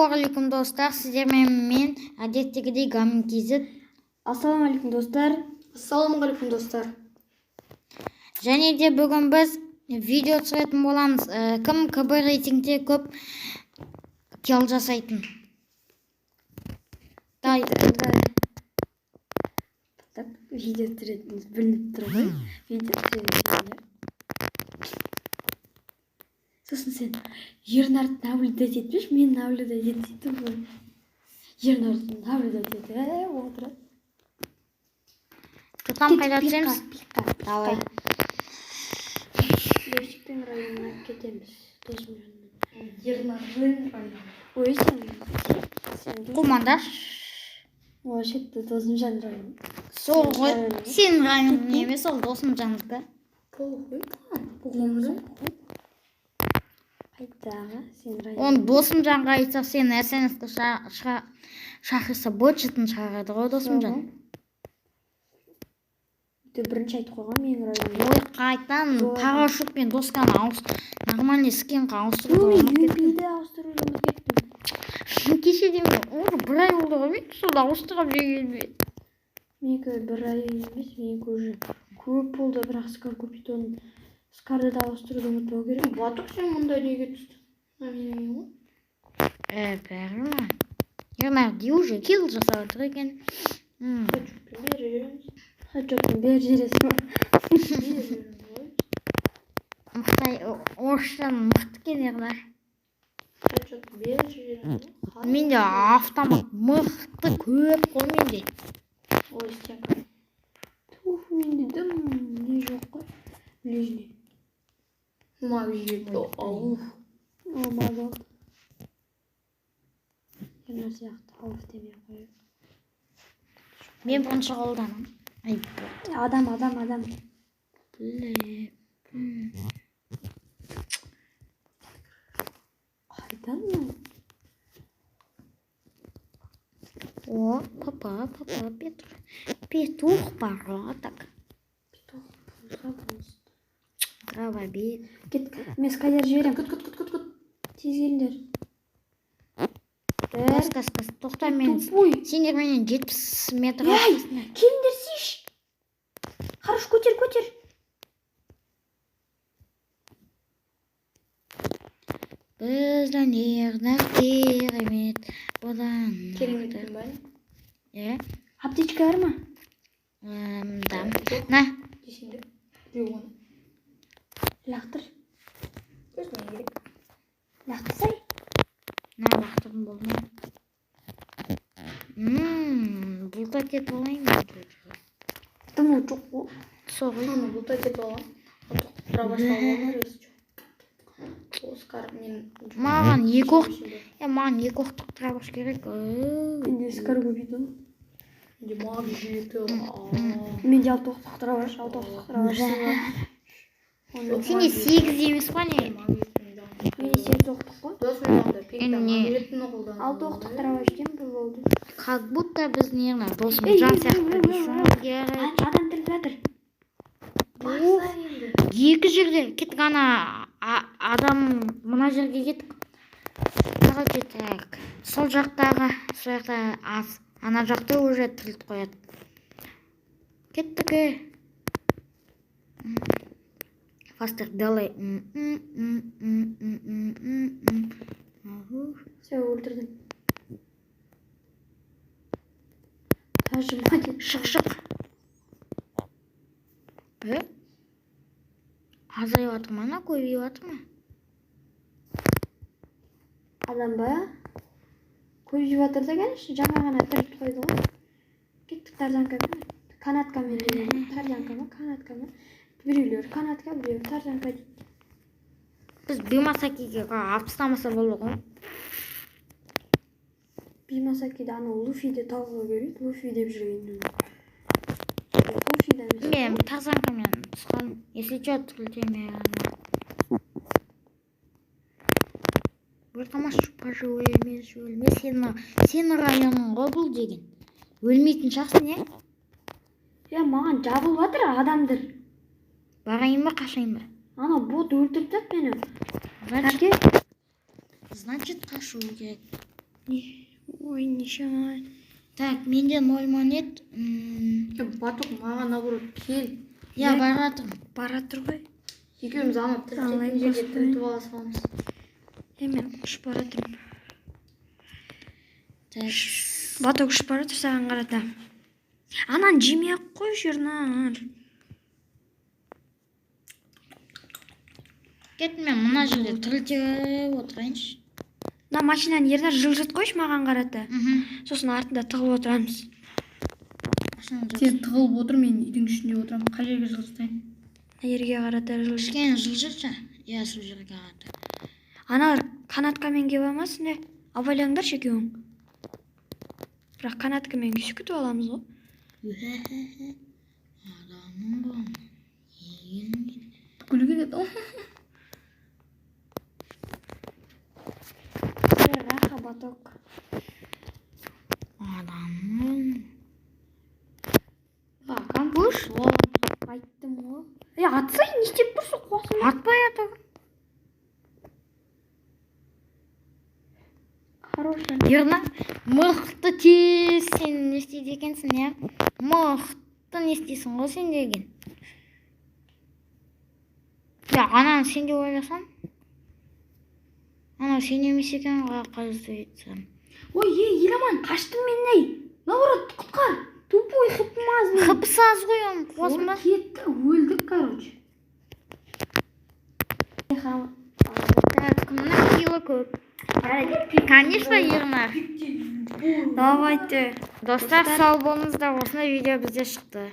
Ассалаумағалейкум достар, сіздермен мен әдеттегідей Гамин KZ. Ассалаумағалейкум достар. Ассалаумағалейкум достар. Және де бүгін біз видео түсіретін боламыз. Кім КБ рейтингте көп килл жасайтын. Так, видео түсіретініміз білініп тұр ғой. Видео түсіретініміз. Сосын сен Ернарды наблюдать етпеш, мен наблюдать етсейтім ғой. Ернарды наблюдать ете, отырады. Там қайда түсеміз? Давай. Бешіктің районына кетеміз. Досым жанымен. Ернардың районы. Ой, сен Құмандар. Ой, шетті досым жан районы. Сол ғой. Сен районың емес, ол досым жанды. Өмірі. Қайдағы сен районы. Он досым жанға айтсақ, сен СНС-ті шақырса бөтшетін шығарады ғой досым жан. Бірінші айтып қойған менің районым. Ой, қайтан парашютпен досканы нормальный скинға ауыстыруды UMP-ді ауыстыруды ұмытып кеше деме, уже бір ай болды ғой мен соны ауыстырып жүргеніме. Менікі бір ай емес, менікі уже көп болды, бірақ скар купитон скарды да ауыстыруды ұмытпау керек. Батыр сен мұнда неге түстің? Бәрі ма? Ернарди уже килл жасап отыр екен. Хачоттың бер жересің ба? Мықтай, орыстан мықты екен Ернар. Менде автомат мықты көп қой менде. Ой, стека. Туф, менде дым не жоқ қой. Ближний. Мағжет. Ауф. Мазок. Ернар сияқты ауф демей қойып. Мен бұнша қолданам. Адам. Біле. Қайдан мынау? О, папа, петух пора, так. Кровобит. Кет, мен скайдер жіберем. Күт. Тез келіңдер. Кас, тоқта мен. Сендер менен 70 метр ашасына. Келіңдер сиш. Хорош, көтер. Біздің Ернар керемет. Одан. Кереметтің бәрі? Аптечка бар ма? Да. На. Десеңдер. Біреу оны. Лақтыр. Өзіне керек. Лақтырсай. На, лақтырым болмай. Бұл да кет болайын. Дымы жоқ ол. Соғыл. Бұл да кет болған. Тұра басталған өресі жоқ. Оскар мен... Маған екі оқтық тұрабаш керек. Менде скар көбейді. Менде Мағжеті. Менде 6 оқтық тұрабаш. Сенде 8 емес па не? Менде 8 оқтық қой. Досымен алды. Пектен Мағжетіні қолдан. 6 оқтық тұрабаш дем бұл болды. Как будто біздің Ернар досым жан сияқты дейсің керек. Адам тіріп жатыр. Екі жерде кеттік ана адам мына жерге кеттік. Қарай кеттік. Сол жақтағы, сол жақта аз. Ана жақта уже тірілт қояды. Кеттік. Фастер, далай. Все, өлтірдім. Тажыма дед. Шық. Азайып атыр ма, көбейіп атыр ма? Адам ба? Көбейіп жатыр да конечно, жаңа ғана тіріп қойды ғой. Кеттік тарзанкамен. Канаткамен деймін. Тарзанка ма, канатка ма? Біреулер канатка, біреулер тарзанка дейді. Біз Бимасакиге алып тастамаса болды ғой. Бимасакиді ана Луфиді тауға көреді. Луфи деп жүрген. Мен тарзанкамен тұсқаным. Если что, тірілтеме. Бұртамаш поживу емес, өлме. Сені районың ғой бұл деген. Өлмейтін шақсын, е? Маған жабылып жатыр адамдар. Барайын ба, қашайын ба? Ана бот өлтіріп тат мені. Значит, қашу керек. Ой, ничего. Так, менде 0 монет. Баток маған наоборот кел. Я баратым. Бара тұр ғой. Екеуміз ана Алайын, тіркелген жерге қостай. тінтіп ала саламыз. Мен ұшып бара тұрмын. Так. Баток ұшып бара тұр, саған қарата. Анан жемей ақ қой жернар. Кет, мен мына жерде тірілтіп отырайыншы. Мына машинаны ернар жылжыт қойшы маған қарата. Сосын артында тығылып отырамыз. Сен тығылып отыр, мен үйдің ішінде отырамын. Қай жерге жылжытайын? Ерге қарата жылжыт. Кішкене жылжытшы. Я сол жерге қарата. Аналар канаткамен келіп алмасын, абайлаңдаршы екеуің. Бірақ канаткамен күтіп аламыз ғой. Адамым бұл. Күлге кет. Раха баток. Адамым. Буш? Айттым ғой. Атсай, не істеп тұрсың қуасың? Атпай атыр. Хороший. Ерна, мықты тез сен не істейді екенсің, я? Мықты не істейсің ғой сен деген. Я, ананы сен де ойласам. Ана сен емес екен қазір. Ой, Еламан, қаштым мен ей. Наоборот, құтқар. Тупой хыпмаз. Хыпсаз ғой оны, қуасың ба? Кетті, өлдік, короче. Так, кімнің кило көп? Конечно, Ернар. Давайте. Достар, сау болыңыздар, осындай видео бізде шықты.